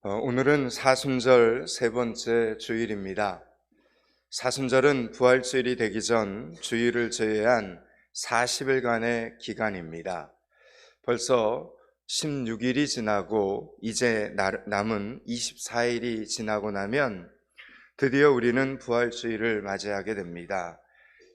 오늘은 사순절 세 번째 주일입니다. 사순절은 부활주일이 되기 전 주일을 제외한 40일간의 기간입니다. 벌써 16일이 지나고 이제 남은 24일이 지나고 나면 드디어 우리는 부활주일을 맞이하게 됩니다.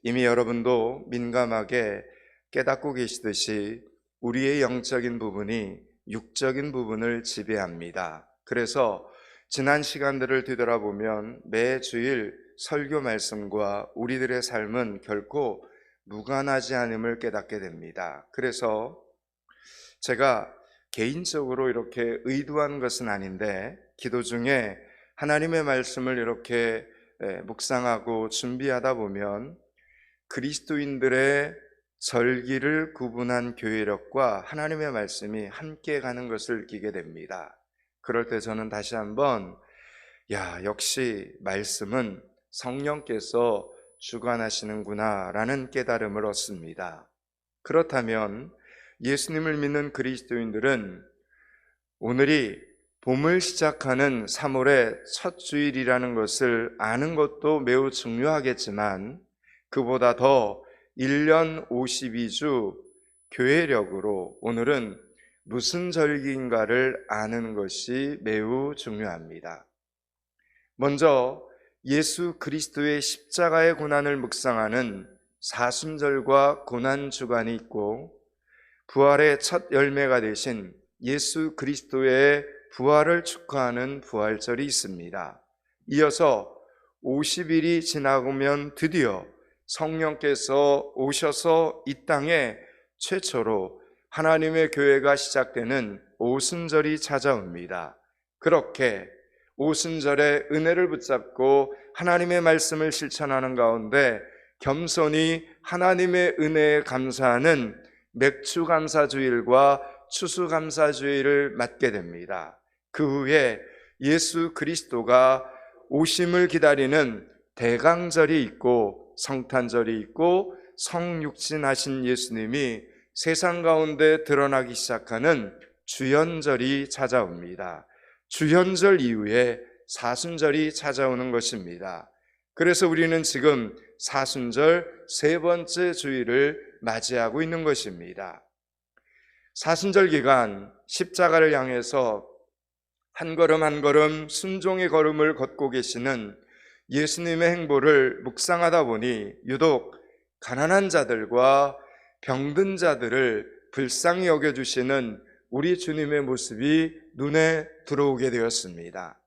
이미 여러분도 민감하게 깨닫고 계시듯이 우리의 영적인 부분이 육적인 부분을 지배합니다. 그래서 지난 시간들을 뒤돌아보면 매 주일 설교 말씀과 우리들의 삶은 결코 무관하지 않음을 깨닫게 됩니다. 그래서 제가 개인적으로 이렇게 의도한 것은 아닌데 기도 중에 하나님의 말씀을 이렇게 묵상하고 준비하다 보면 그리스도인들의 절기를 구분한 교회력과 하나님의 말씀이 함께 가는 것을 느끼게 됩니다. 그럴 때 저는 다시 한번 역시 말씀은 성령께서 주관하시는구나 라는 깨달음을 얻습니다. 그렇다면 예수님을 믿는 그리스도인들은 오늘이 봄을 시작하는 3월의 첫 주일이라는 것을 아는 것도 매우 중요하겠지만 그보다 더 1년 52주 교회력으로 오늘은 무슨 절기인가를 아는 것이 매우 중요합니다. 먼저 예수 그리스도의 십자가의 고난을 묵상하는 사순절과 고난주간이 있고 부활의 첫 열매가 되신 예수 그리스도의 부활을 축하하는 부활절이 있습니다. 이어서 50일이 지나면 드디어 성령께서 오셔서 이 땅에 최초로 하나님의 교회가 시작되는 오순절이 찾아옵니다. 그렇게 오순절의 은혜를 붙잡고 하나님의 말씀을 실천하는 가운데 겸손히 하나님의 은혜에 감사하는 맥주감사주일과 추수감사주일을 맞게 됩니다. 그 후에 예수 그리스도가 오심을 기다리는 대강절이 있고 성탄절이 있고 성육신하신 예수님이 세상 가운데 드러나기 시작하는 주현절이 찾아옵니다. 주현절 이후에 사순절이 찾아오는 것입니다. 그래서 우리는 지금 사순절 세 번째 주일을 맞이하고 있는 것입니다. 사순절 기간 십자가를 향해서 한 걸음 한 걸음 순종의 걸음을 걷고 계시는 예수님의 행보를 묵상하다 보니 유독 가난한 자들과 병든 자들을 불쌍히 여겨주시는 우리 주님의 모습이 눈에 들어오게 되었습니다.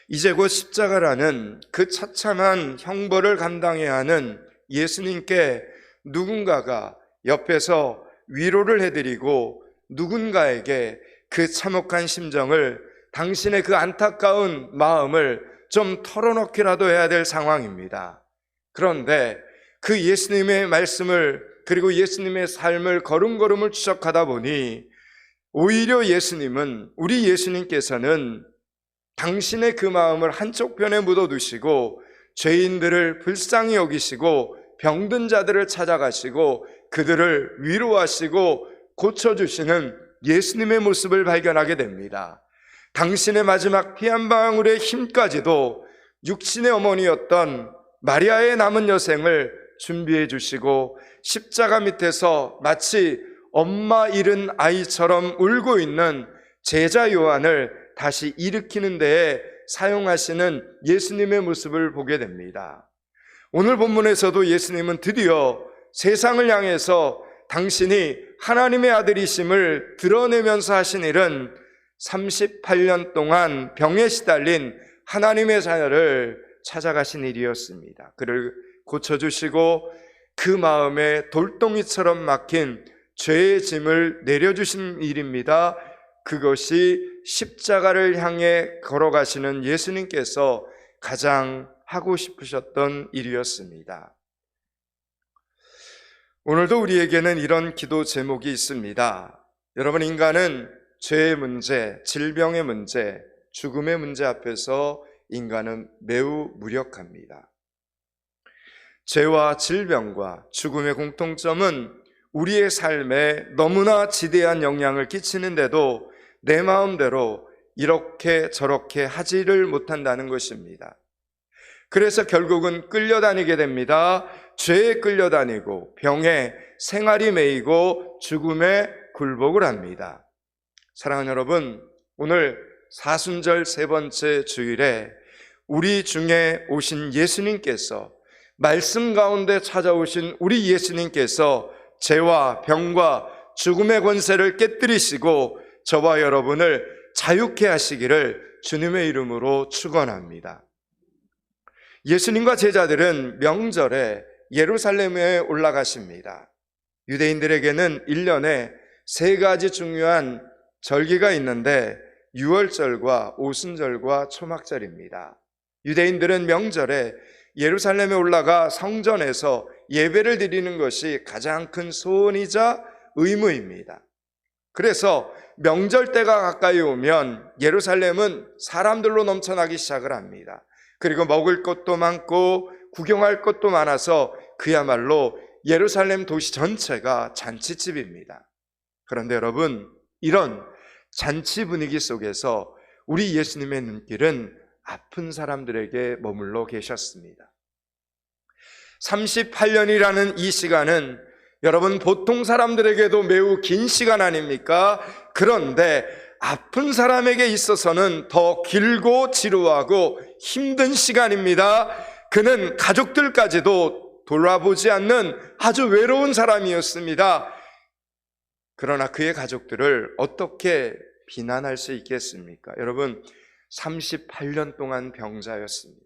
이제 곧 십자가라는 그 처참한 형벌을 감당해야 하는 예수님께 누군가가 옆에서 위로를 해드리고 누군가에게 그 참혹한 심정을 당신의 그 안타까운 마음을 좀 털어놓기라도 해야 될 상황입니다. 그런데 그 예수님의 말씀을 그리고 예수님의 삶을 걸음걸음을 추적하다 보니 오히려 예수님은 우리 예수님께서는 당신의 그 마음을 한쪽 편에 묻어두시고 죄인들을 불쌍히 여기시고 병든 자들을 찾아가시고 그들을 위로하시고 고쳐주시는 예수님의 모습을 발견하게 됩니다. 당신의 마지막 피 한 방울의 힘까지도 육신의 어머니였던 마리아의 남은 여생을 준비해 주시고 십자가 밑에서 마치 엄마 잃은 아이처럼 울고 있는 제자 요한을 다시 일으키는 데에 사용하시는 예수님의 모습을 보게 됩니다. 오늘 본문에서도 예수님은 드디어 세상을 향해서 당신이 하나님의 아들이심을 드러내면서 하신 일은 38년 동안 병에 시달린 하나님의 자녀를 찾아가신 일이었습니다. 그를 고쳐주시고 그 마음에 돌덩이처럼 막힌 죄의 짐을 내려주신 일입니다. 그것이 십자가를 향해 걸어가시는 예수님께서 가장 하고 싶으셨던 일이었습니다. 오늘도 우리에게는 이런 기도 제목이 있습니다. 여러분, 인간은 죄의 문제, 질병의 문제, 죽음의 문제 앞에서 인간은 매우 무력합니다. 죄와 질병과 죽음의 공통점은 우리의 삶에 너무나 지대한 영향을 끼치는데도 내 마음대로 이렇게 저렇게 하지를 못한다는 것입니다. 그래서 결국은 끌려다니게 됩니다. 죄에 끌려다니고 병에 생활이 매이고 죽음에 굴복을 합니다. 사랑하는 여러분, 오늘 사순절 세 번째 주일에 우리 중에 오신 예수님께서, 말씀 가운데 찾아오신 우리 예수님께서 죄와 병과 죽음의 권세를 깨뜨리시고 저와 여러분을 자유케 하시기를 주님의 이름으로 축원합니다. 예수님과 제자들은 명절에 예루살렘에 올라가십니다. 유대인들에게는 1년에 3가지 중요한 절기가 있는데 유월절과 오순절과 초막절입니다. 유대인들은 명절에 예루살렘에 올라가 성전에서 예배를 드리는 것이 가장 큰 소원이자 의무입니다. 그래서 명절 때가 가까이 오면 예루살렘은 사람들로 넘쳐나기 시작을 합니다. 그리고 먹을 것도 많고 구경할 것도 많아서 그야말로 예루살렘 도시 전체가 잔치집입니다. 그런데 여러분, 이런 잔치 분위기 속에서 우리 예수님의 눈길은 아픈 사람들에게 머물러 계셨습니다. 38년이라는 이 시간은 여러분 보통 사람들에게도 매우 긴 시간 아닙니까? 그런데 아픈 사람에게 있어서는 더 길고 지루하고 힘든 시간입니다. 그는 가족들까지도 돌아보지 않는 아주 외로운 사람이었습니다. 그러나 그의 가족들을 어떻게 비난할 수 있겠습니까? 여러분, 38년 동안 병자였습니다.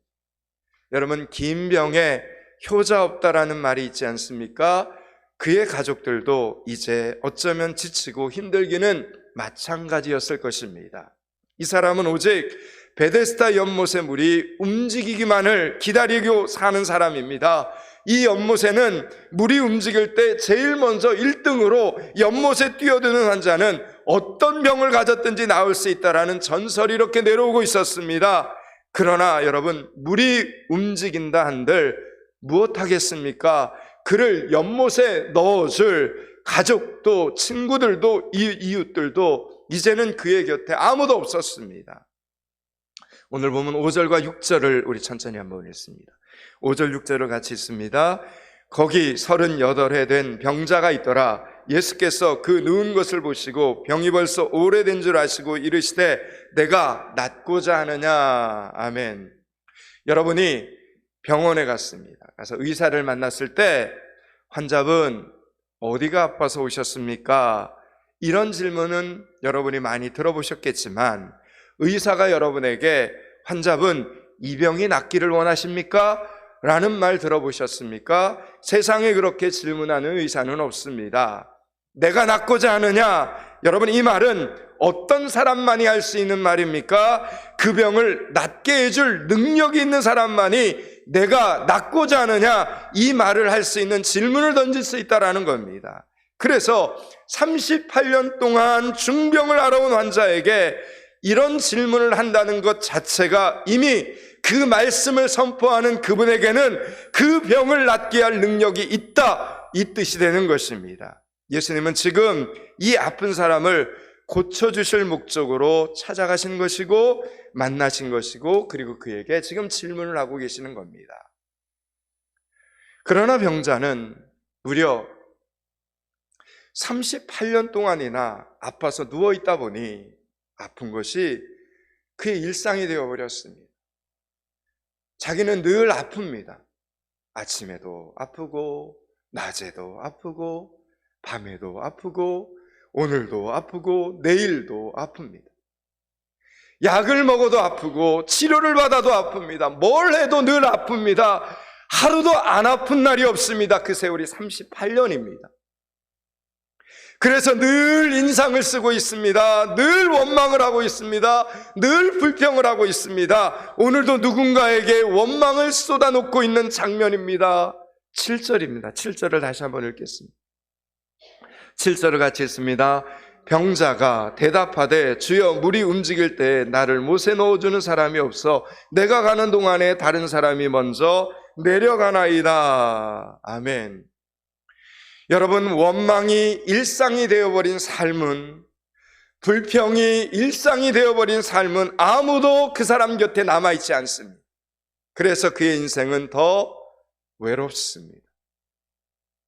여러분, 긴 병에 효자 없다라는 말이 있지 않습니까? 그의 가족들도 이제 어쩌면 지치고 힘들기는 마찬가지였을 것입니다. 이 사람은 오직 베데스다 연못의 물이 움직이기만을 기다리고 사는 사람입니다. 이 연못에는 물이 움직일 때 제일 먼저 1등으로 연못에 뛰어드는 환자는 어떤 병을 가졌든지 나을 수 있다라는 전설이 이렇게 내려오고 있었습니다. 그러나 여러분, 물이 움직인다 한들 무엇하겠습니까? 그를 연못에 넣어줄 가족도 친구들도 이웃들도 이제는 그의 곁에 아무도 없었습니다. 오늘 보면 5절과 6절을 우리 천천히 한번 읽습니다. 5절 6절을 같이 읽습니다. 거기 38해 된 병자가 있더라. 예수께서 그 누운 것을 보시고 병이 벌써 오래된 줄 아시고 이르시되 내가 낫고자 하느냐. 아멘. 여러분이 병원에 갔습니다. 가서 의사를 만났을 때 환자분 어디가 아파서 오셨습니까? 이런 질문은 여러분이 많이 들어보셨겠지만 의사가 여러분에게 환자분 이 병이 낫기를 원하십니까? 라는 말 들어보셨습니까? 세상에 그렇게 질문하는 의사는 없습니다. 내가 낫고자 하느냐? 여러분, 이 말은 어떤 사람만이 할 수 있는 말입니까? 그 병을 낫게 해줄 능력이 있는 사람만이 내가 낫고자 하느냐? 이 말을 할 수 있는 질문을 던질 수 있다는 겁니다. 그래서 38년 동안 중병을 앓아온 환자에게 이런 질문을 한다는 것 자체가 이미 그 말씀을 선포하는 그분에게는 그 병을 낫게 할 능력이 있다, 이 뜻이 되는 것입니다. 예수님은 지금 이 아픈 사람을 고쳐주실 목적으로 찾아가신 것이고 만나신 것이고 그리고 그에게 지금 질문을 하고 계시는 겁니다. 그러나 병자는 무려 38년 동안이나 아파서 누워있다 보니 아픈 것이 그의 일상이 되어버렸습니다. 자기는 늘 아픕니다. 아침에도 아프고 낮에도 아프고 밤에도 아프고 오늘도 아프고 내일도 아픕니다. 약을 먹어도 아프고 치료를 받아도 아픕니다. 뭘 해도 늘 아픕니다. 하루도 안 아픈 날이 없습니다. 그 세월이 38년입니다. 그래서 늘 인상을 쓰고 있습니다. 늘 원망을 하고 있습니다. 늘 불평을 하고 있습니다. 오늘도 누군가에게 원망을 쏟아놓고 있는 장면입니다. 7절입니다. 7절을 다시 한번 읽겠습니다. 7절을 같이 읽습니다. 병자가 대답하되 주여 물이 움직일 때 나를 못에 넣어주는 사람이 없어 내가 가는 동안에 다른 사람이 먼저 내려가나이다. 아멘. 여러분, 원망이 일상이 되어버린 삶은 불평이 일상이 되어버린 삶은 아무도 그 사람 곁에 남아있지 않습니다. 그래서 그의 인생은 더 외롭습니다.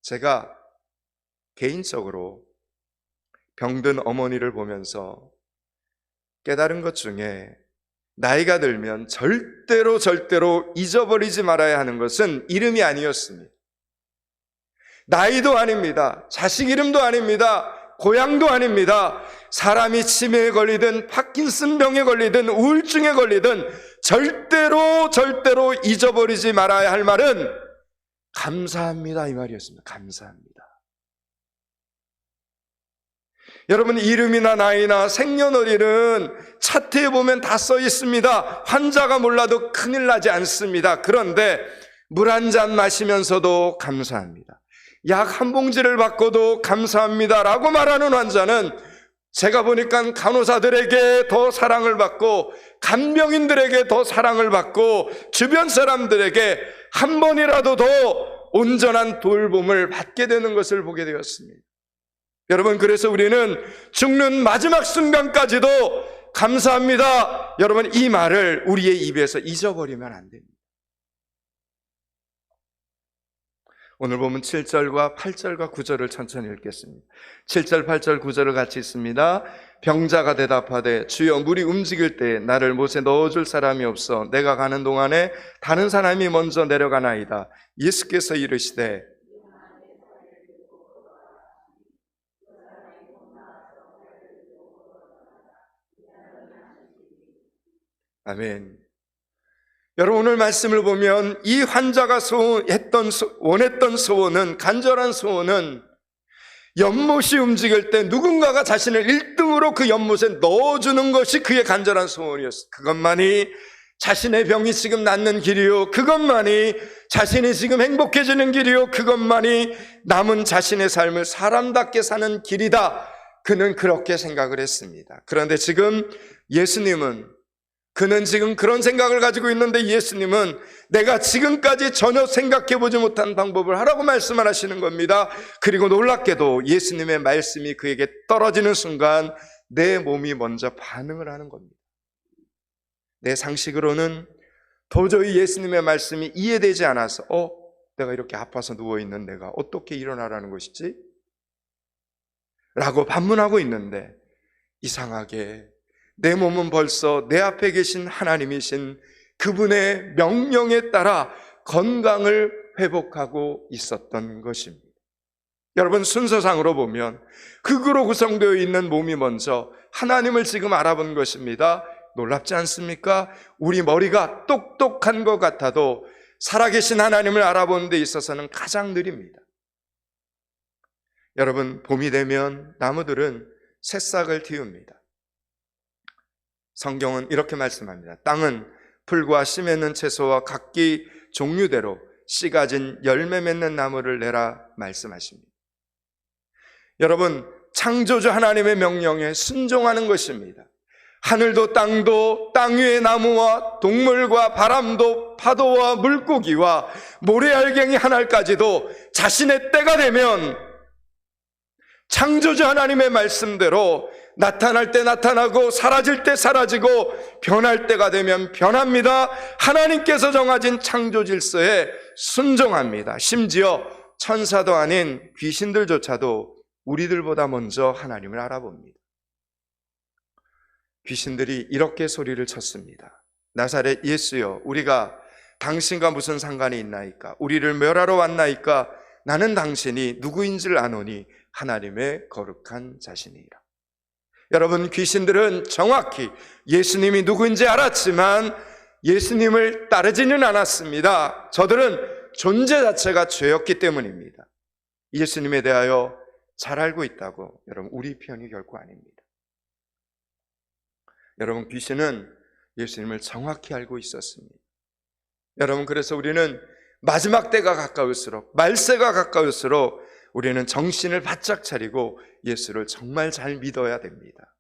제가 개인적으로 병든 어머니를 보면서 깨달은 것 중에 나이가 들면 절대로 잊어버리지 말아야 하는 것은 이름이 아니었습니다. 나이도 아닙니다. 자식 이름도 아닙니다. 고향도 아닙니다. 사람이 치매에 걸리든 파킨슨병에 걸리든 우울증에 걸리든 절대로 잊어버리지 말아야 할 말은 감사합니다, 이 말이었습니다. 감사합니다. 여러분, 이름이나 나이나 생년월일은 차트에 보면 다 써 있습니다. 환자가 몰라도 큰일 나지 않습니다. 그런데 물 한 잔 마시면서도 감사합니다, 약 한 봉지를 받고도 감사합니다라고 말하는 환자는 제가 보니까 간호사들에게 더 사랑을 받고 간병인들에게 더 사랑을 받고 주변 사람들에게 한 번이라도 더 온전한 돌봄을 받게 되는 것을 보게 되었습니다. 여러분, 그래서 우리는 죽는 마지막 순간까지도 감사합니다, 여러분, 이 말을 우리의 입에서 잊어버리면 안 됩니다. 오늘 보면 7절과 8절과 9절을 천천히 읽겠습니다. 7절, 8절, 9절을 같이 읽습니다. 병자가 대답하되 주여, 물이 움직일 때 나를 못에 넣어줄 사람이 없어 내가 가는 동안에 다른 사람이 먼저 내려가나이다. 예수께서 이르시되 아멘. 여러분, 오늘 말씀을 보면 이 환자가 원했던 소원은, 간절한 소원은 연못이 움직일 때 누군가가 자신을 1등으로 그 연못에 넣어주는 것이 그의 간절한 소원이었어요. 그것만이 자신의 병이 지금 낫는 길이요, 그것만이 자신이 지금 행복해지는 길이요, 그것만이 남은 자신의 삶을 사람답게 사는 길이다. 그는 그렇게 생각을 했습니다. 그런데 지금 그는 지금 그런 생각을 가지고 있는데 예수님은 내가 지금까지 전혀 생각해보지 못한 방법을 하라고 말씀을 하시는 겁니다. 그리고 놀랍게도 예수님의 말씀이 그에게 떨어지는 순간 내 몸이 먼저 반응을 하는 겁니다. 내 상식으로는 도저히 예수님의 말씀이 이해되지 않아서 내가 이렇게 아파서 누워있는 내가 어떻게 일어나라는 것이지? 라고 반문하고 있는데 이상하게 내 몸은 벌써 내 앞에 계신 하나님이신 그분의 명령에 따라 건강을 회복하고 있었던 것입니다. 여러분, 순서상으로 보면 흙으로 구성되어 있는 몸이 먼저 하나님을 지금 알아본 것입니다. 놀랍지 않습니까? 우리 머리가 똑똑한 것 같아도 살아계신 하나님을 알아보는 데 있어서는 가장 느립니다. 여러분, 봄이 되면 나무들은 새싹을 틔웁니다. 성경은 이렇게 말씀합니다. 땅은 풀과 씨 맺는 채소와 각기 종류대로 씨 가진 열매 맺는 나무를 내라 말씀하십니다. 여러분, 창조주 하나님의 명령에 순종하는 것입니다. 하늘도 땅도 땅 위의 나무와 동물과 바람도 파도와 물고기와 모래알갱이 하늘까지도 자신의 때가 되면 창조주 하나님의 말씀대로 나타날 때 나타나고 사라질 때 사라지고 변할 때가 되면 변합니다. 하나님께서 정하신 창조 질서에 순종합니다. 심지어 천사도 아닌 귀신들조차도 우리들보다 먼저 하나님을 알아봅니다. 귀신들이 이렇게 소리를 쳤습니다. 나사렛 예수여, 우리가 당신과 무슨 상관이 있나이까? 우리를 멸하러 왔나이까? 나는 당신이 누구인지를 아노니 하나님의 거룩한 자신이라. 여러분, 귀신들은 정확히 예수님이 누구인지 알았지만 예수님을 따르지는 않았습니다. 저들은 존재 자체가 죄였기 때문입니다. 예수님에 대하여 잘 알고 있다고 여러분, 우리 편이 결코 아닙니다. 여러분, 귀신은 예수님을 정확히 알고 있었습니다. 여러분, 그래서 우리는 마지막 때가 가까울수록, 말세가 가까울수록 우리는 정신을 바짝 차리고 예수를 정말 잘 믿어야 됩니다.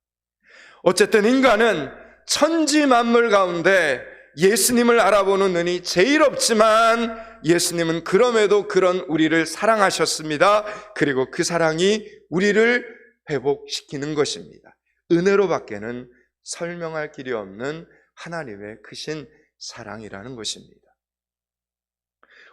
어쨌든 인간은 천지 만물 가운데 예수님을 알아보는 눈이 제일 없지만 예수님은 그럼에도 그런 우리를 사랑하셨습니다. 그리고 그 사랑이 우리를 회복시키는 것입니다. 은혜로밖에는 설명할 길이 없는 하나님의 크신 사랑이라는 것입니다.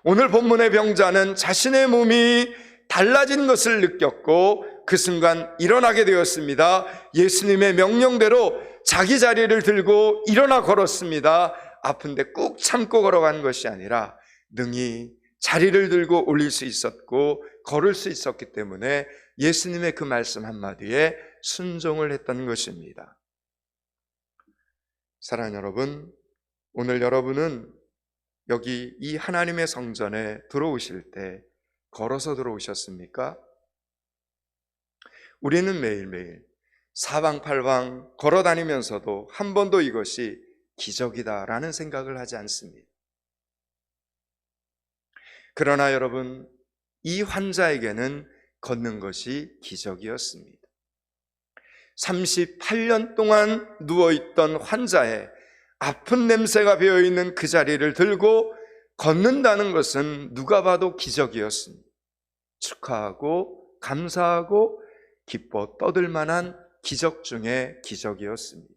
오늘 본문의 병자는 자신의 몸이 달라진 것을 느꼈고 그 순간 일어나게 되었습니다. 예수님의 명령대로 자기 자리를 들고 일어나 걸었습니다. 아픈데 꾹 참고 걸어간 것이 아니라 능히 자리를 들고 올릴 수 있었고 걸을 수 있었기 때문에 예수님의 그 말씀 한마디에 순종을 했던 것입니다. 사랑하는 여러분, 오늘 여러분은 여기 이 하나님의 성전에 들어오실 때 걸어서 들어오셨습니까? 우리는 매일매일 사방팔방 걸어 다니면서도 한 번도 이것이 기적이다라는 생각을 하지 않습니다. 그러나 여러분, 이 환자에게는 걷는 것이 기적이었습니다. 38년 동안 누워있던 환자의 아픈 냄새가 배어있는 그 자리를 들고 걷는다는 것은 누가 봐도 기적이었습니다. 축하하고 감사하고 기뻐 떠들 만한 기적 중에 기적이었습니다.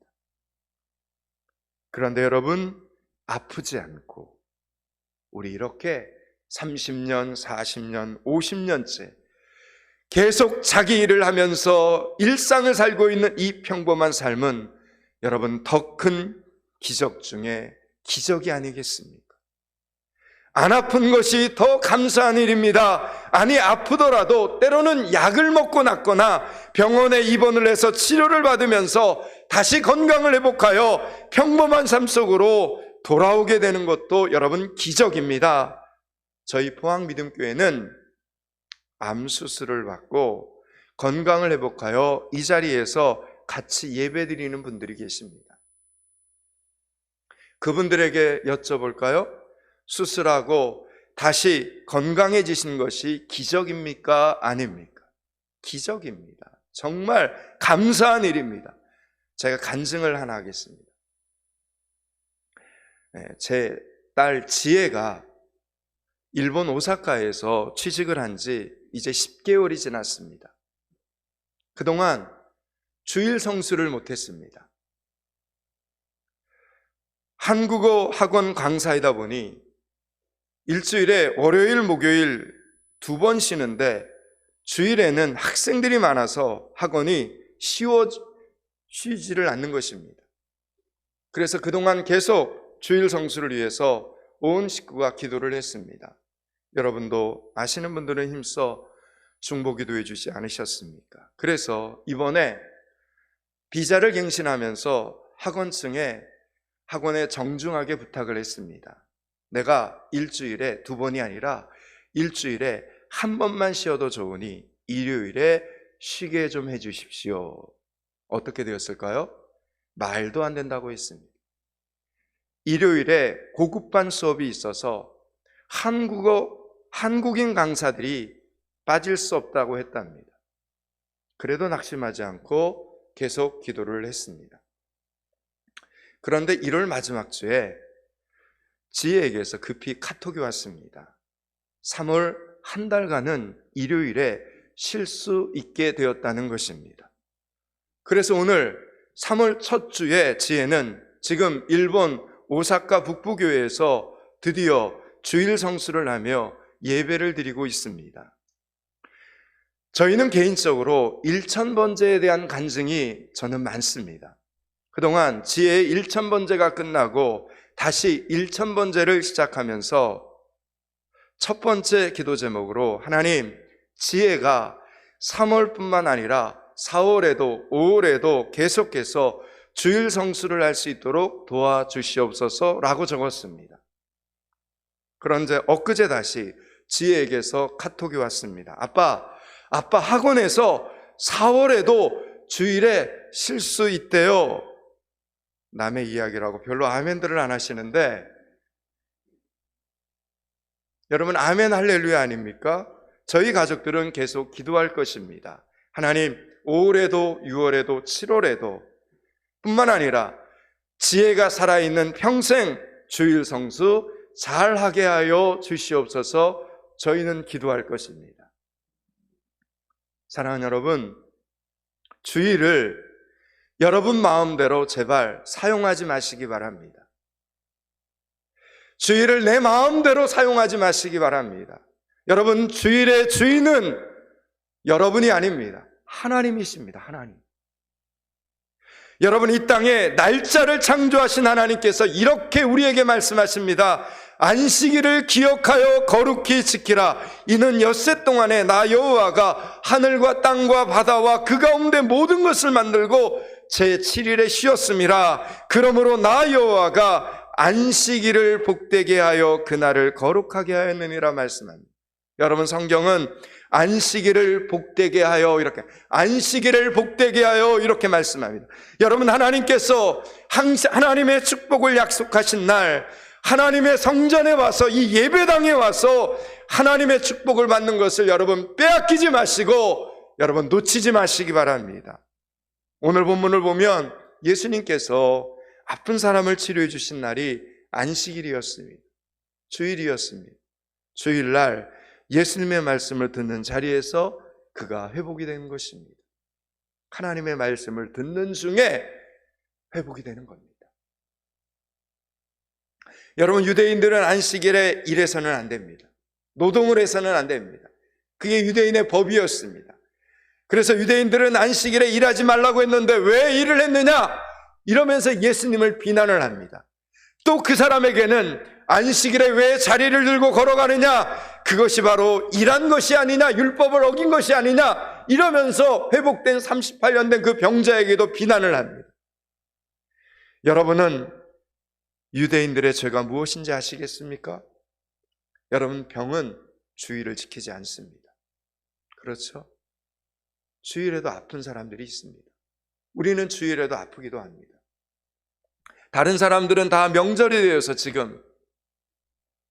그런데 여러분, 아프지 않고 우리 이렇게 30년, 40년, 50년째 계속 자기 일을 하면서 일상을 살고 있는 이 평범한 삶은 여러분 더 큰 기적 중에 기적이 아니겠습니까? 안 아픈 것이 더 감사한 일입니다. 아니, 아프더라도 때로는 약을 먹고 낫거나 병원에 입원을 해서 치료를 받으면서 다시 건강을 회복하여 평범한 삶 속으로 돌아오게 되는 것도 여러분 기적입니다. 저희 포항믿음교회는 암 수술을 받고 건강을 회복하여 이 자리에서 같이 예배드리는 분들이 계십니다. 그분들에게 여쭤볼까요? 수술하고 다시 건강해지신 것이 기적입니까? 아닙니까? 기적입니다. 정말 감사한 일입니다. 제가 간증을 하나 하겠습니다. 제 딸 지혜가 일본 오사카에서 취직을 한 지 이제 10개월이 지났습니다. 그동안 주일 성수를 못했습니다. 한국어 학원 강사이다 보니 일주일에 월요일, 목요일 2번 쉬는데 주일에는 학생들이 많아서 학원이 쉬지를 않는 것입니다. 그래서 그동안 계속 주일 성수를 위해서 온 식구가 기도를 했습니다. 여러분도 아시는 분들은 힘써 중보기도 해주지 않으셨습니까? 그래서 이번에 비자를 갱신하면서 학원에 정중하게 부탁을 했습니다. 내가 일주일에 2번이 아니라 일주일에 1번만 쉬어도 좋으니 일요일에 쉬게 좀 해주십시오. 어떻게 되었을까요? 말도 안 된다고 했습니다. 일요일에 고급반 수업이 있어서 한국인 강사들이 빠질 수 없다고 했답니다. 그래도 낙심하지 않고 계속 기도를 했습니다. 그런데 1월 마지막 주에 지혜에게서 급히 카톡이 왔습니다. 3월 한 달간은 일요일에 쉴 수 있게 되었다는 것입니다. 그래서 오늘 3월 첫 주에 지혜는 지금 일본 오사카 북부교회에서 드디어 주일 성수를 하며 예배를 드리고 있습니다. 저희는 개인적으로 1000번제에 대한 간증이 저는 많습니다. 그동안 지혜의 1000번제가 끝나고 다시 1000번제를 시작하면서 첫 번째 기도 제목으로 하나님, 지혜가 3월뿐만 아니라 4월에도 5월에도 계속해서 주일 성수를 할 수 있도록 도와주시옵소서라고 적었습니다. 그런데 엊그제 다시 지혜에게서 카톡이 왔습니다. 아빠 학원에서 4월에도 주일에 쉴 수 있대요. 남의 이야기라고 별로 아멘들을 안 하시는데 여러분, 아멘 할렐루야 아닙니까? 저희 가족들은 계속 기도할 것입니다. 하나님, 5월에도 6월에도 7월에도 뿐만 아니라 지혜가 살아있는 평생 주일 성수 잘하게 하여 주시옵소서. 저희는 기도할 것입니다. 사랑하는 여러분, 주일을 여러분 마음대로 제발 사용하지 마시기 바랍니다. 주일을 내 마음대로 사용하지 마시기 바랍니다. 여러분, 주일의 주인은 여러분이 아닙니다. 하나님이십니다. 하나님. 여러분, 이 땅에 날짜를 창조하신 하나님께서 이렇게 우리에게 말씀하십니다. 안식일을 기억하여 거룩히 지키라. 이는 엿새 동안에 나 여호와가 하늘과 땅과 바다와 그 가운데 모든 것을 만들고 제7일에 쉬었음이라. 그러므로 나 여호와가 안식일을 복되게 하여 그날을 거룩하게 하였느니라 말씀합니다. 여러분, 성경은 안식일을 복되게 하여 이렇게, 안식일을 복되게 하여 이렇게 말씀합니다. 여러분, 하나님께서 하나님의 축복을 약속하신 날, 하나님의 성전에 와서, 이 예배당에 와서 하나님의 축복을 받는 것을 여러분 빼앗기지 마시고 여러분 놓치지 마시기 바랍니다. 오늘 본문을 보면 예수님께서 아픈 사람을 치료해 주신 날이 안식일이었습니다. 주일이었습니다. 주일날 예수님의 말씀을 듣는 자리에서 그가 회복이 되는 것입니다. 하나님의 말씀을 듣는 중에 회복이 되는 겁니다. 여러분, 유대인들은 안식일에 일해서는 안 됩니다. 노동을 해서는 안 됩니다. 그게 유대인의 법이었습니다. 그래서 유대인들은 안식일에 일하지 말라고 했는데 왜 일을 했느냐? 이러면서 예수님을 비난을 합니다. 또 그 사람에게는 안식일에 왜 자리를 들고 걸어가느냐? 그것이 바로 일한 것이 아니냐? 율법을 어긴 것이 아니냐? 이러면서 회복된 38년 된 그 병자에게도 비난을 합니다. 여러분은 유대인들의 죄가 무엇인지 아시겠습니까? 여러분, 병은 주일을 지키지 않습니다. 그렇죠? 주일에도 아픈 사람들이 있습니다. 우리는 주일에도 아프기도 합니다. 다른 사람들은 다 명절이 되어서 지금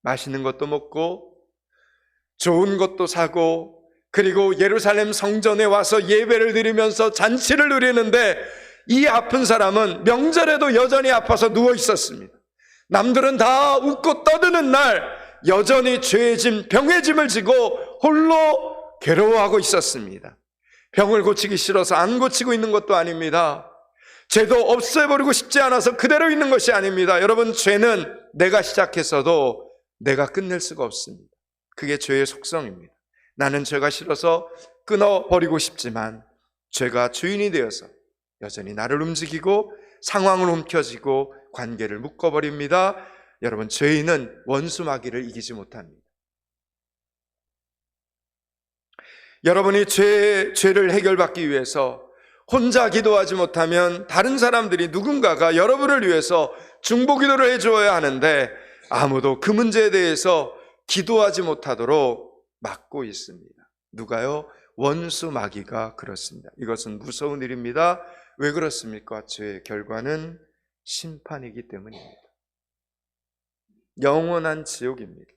맛있는 것도 먹고 좋은 것도 사고 그리고 예루살렘 성전에 와서 예배를 드리면서 잔치를 누리는데 이 아픈 사람은 명절에도 여전히 아파서 누워 있었습니다. 남들은 다 웃고 떠드는 날 여전히 죄의 짐, 병의 짐을 지고 홀로 괴로워하고 있었습니다. 병을 고치기 싫어서 안 고치고 있는 것도 아닙니다. 죄도 없애버리고 싶지 않아서 그대로 있는 것이 아닙니다. 여러분, 죄는 내가 시작했어도 내가 끝낼 수가 없습니다. 그게 죄의 속성입니다. 나는 죄가 싫어서 끊어버리고 싶지만 죄가 주인이 되어서 여전히 나를 움직이고 상황을 움켜쥐고 관계를 묶어버립니다. 여러분, 죄인은 원수마귀를 이기지 못합니다. 여러분이 죄를 해결받기 위해서 혼자 기도하지 못하면 다른 사람들이 누군가가 여러분을 위해서 중보기도를 해주어야 하는데 아무도 그 문제에 대해서 기도하지 못하도록 막고 있습니다. 누가요? 원수마귀가 그렇습니다. 이것은 무서운 일입니다. 왜 그렇습니까? 죄의 결과는 심판이기 때문입니다. 영원한 지옥입니다.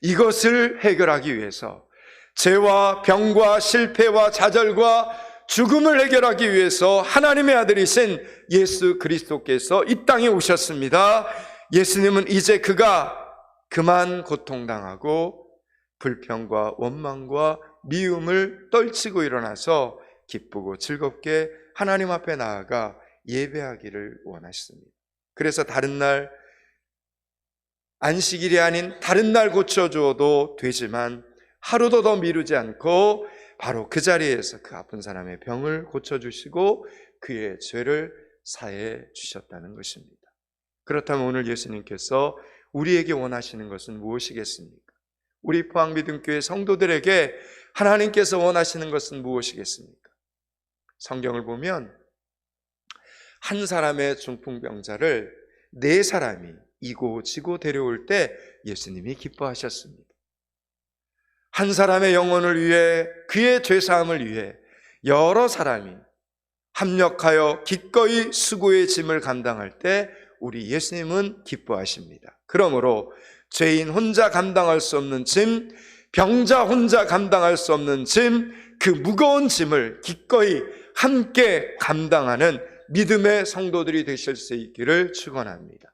이것을 해결하기 위해서 죄와 병과 실패와 좌절과 죽음을 해결하기 위해서 하나님의 아들이신 예수 그리스도께서 이 땅에 오셨습니다. 예수님은 이제 그가 그만 고통당하고 불평과 원망과 미움을 떨치고 일어나서 기쁘고 즐겁게 하나님 앞에 나아가 예배하기를 원하십니다. 그래서 다른 날, 안식일이 아닌 다른 날 고쳐주어도 되지만 하루도 더 미루지 않고 바로 그 자리에서 그 아픈 사람의 병을 고쳐주시고 그의 죄를 사해 주셨다는 것입니다. 그렇다면 오늘 예수님께서 우리에게 원하시는 것은 무엇이겠습니까? 우리 포항미등교회 성도들에게 하나님께서 원하시는 것은 무엇이겠습니까? 성경을 보면 한 사람의 중풍병자를 4사람이 이고 지고 데려올 때 예수님이 기뻐하셨습니다. 한 사람의 영혼을 위해, 그의 죄사함을 위해 여러 사람이 합력하여 기꺼이 수고의 짐을 감당할 때 우리 예수님은 기뻐하십니다. 그러므로 죄인 혼자 감당할 수 없는 짐, 병자 혼자 감당할 수 없는 짐, 그 무거운 짐을 기꺼이 함께 감당하는 믿음의 성도들이 되실 수 있기를 축원합니다.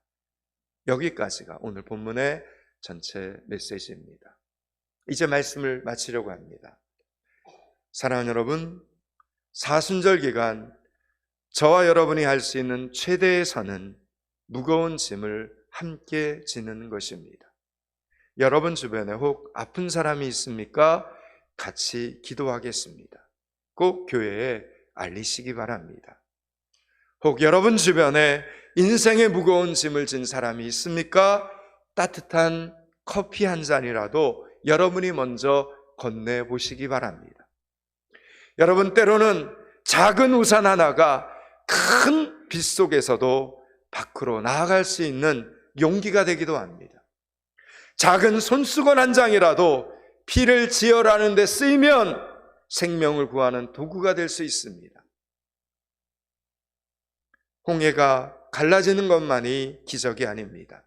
여기까지가 오늘 본문의 전체 메시지입니다. 이제 말씀을 마치려고 합니다. 사랑하는 여러분, 사순절 기간 저와 여러분이 할 수 있는 최대의 선은 무거운 짐을 함께 지는 것입니다. 여러분 주변에 혹 아픈 사람이 있습니까? 같이 기도하겠습니다. 꼭 교회에 알리시기 바랍니다. 혹 여러분 주변에 인생의 무거운 짐을 진 사람이 있습니까? 따뜻한 커피 한 잔이라도 여러분이 먼저 건네보시기 바랍니다. 여러분, 때로는 작은 우산 하나가 큰 빛 속에서도 밖으로 나아갈 수 있는 용기가 되기도 합니다. 작은 손수건 한 장이라도 피를 지혈하는 데 쓰이면 생명을 구하는 도구가 될 수 있습니다. 홍해가 갈라지는 것만이 기적이 아닙니다.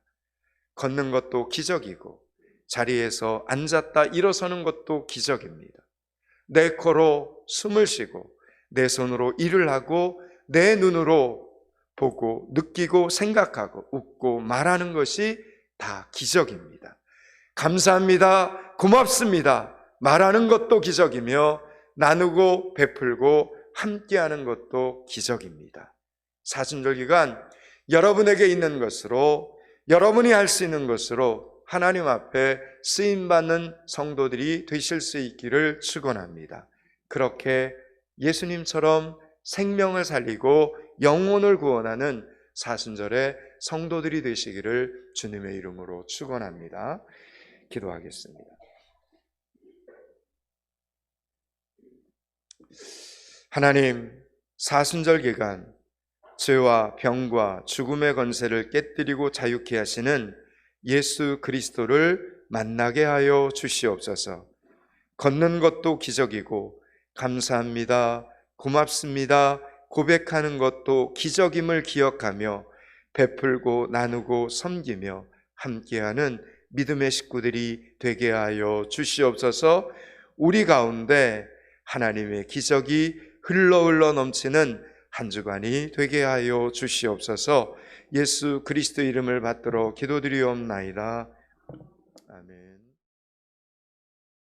걷는 것도 기적이고 자리에서 앉았다 일어서는 것도 기적입니다. 내 코로 숨을 쉬고 내 손으로 일을 하고 내 눈으로 보고 느끼고 생각하고 웃고 말하는 것이 다 기적입니다. 감사합니다, 고맙습니다 말하는 것도 기적이며 나누고 베풀고 함께하는 것도 기적입니다. 사순절 기간 여러분에게 있는 것으로, 여러분이 할 수 있는 것으로 하나님 앞에 쓰임받는 성도들이 되실 수 있기를 축원합니다. 그렇게 예수님처럼 생명을 살리고 영혼을 구원하는 사순절의 성도들이 되시기를 주님의 이름으로 축원합니다. 기도하겠습니다. 하나님, 사순절 기간 죄와 병과 죽음의 권세를 깨뜨리고 자유케 하시는 예수 그리스도를 만나게 하여 주시옵소서. 걷는 것도 기적이고 감사합니다, 고맙습니다 고백하는 것도 기적임을 기억하며 베풀고 나누고 섬기며 함께하는 믿음의 식구들이 되게 하여 주시옵소서. 우리 가운데 하나님의 기적이 흘러 넘치는 한 주간이 되게 하여 주시옵소서. 예수 그리스도 이름을 받들어 기도드리옵나이다. 아멘.